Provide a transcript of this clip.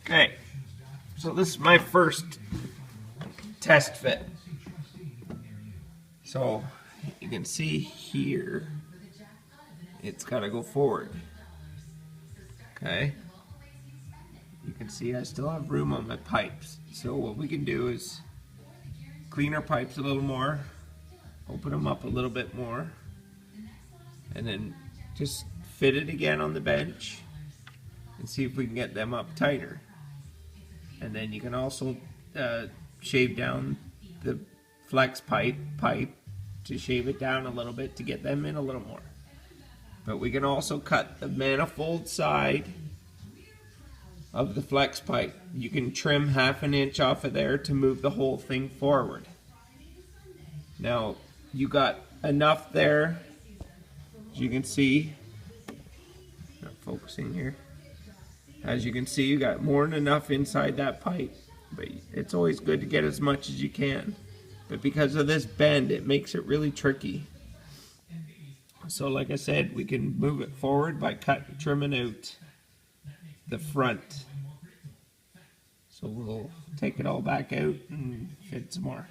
Okay, so this is my first test fit. So you can see here, it's got to go forward. Okay, you can see I still have room on my pipes. So what we can do is clean our pipes a little more, open them up a little bit more, and then just fit it again on the bench and see if we can get them up tighter. And then you can also shave down the flex pipe to shave it down a little bit to get them in a little more. But we can also cut the manifold side of the flex pipe. You can trim 1/2 inch off of there to move the whole thing forward. Now you got enough there, as you can see. Not focusing here. As you can see, you got more than enough inside that pipe, but it's always good to get as much as you can. But because of this bend, it makes it really tricky. So like I said, we can move it forward by trimming out the front. So we'll take it all back out and fit some more.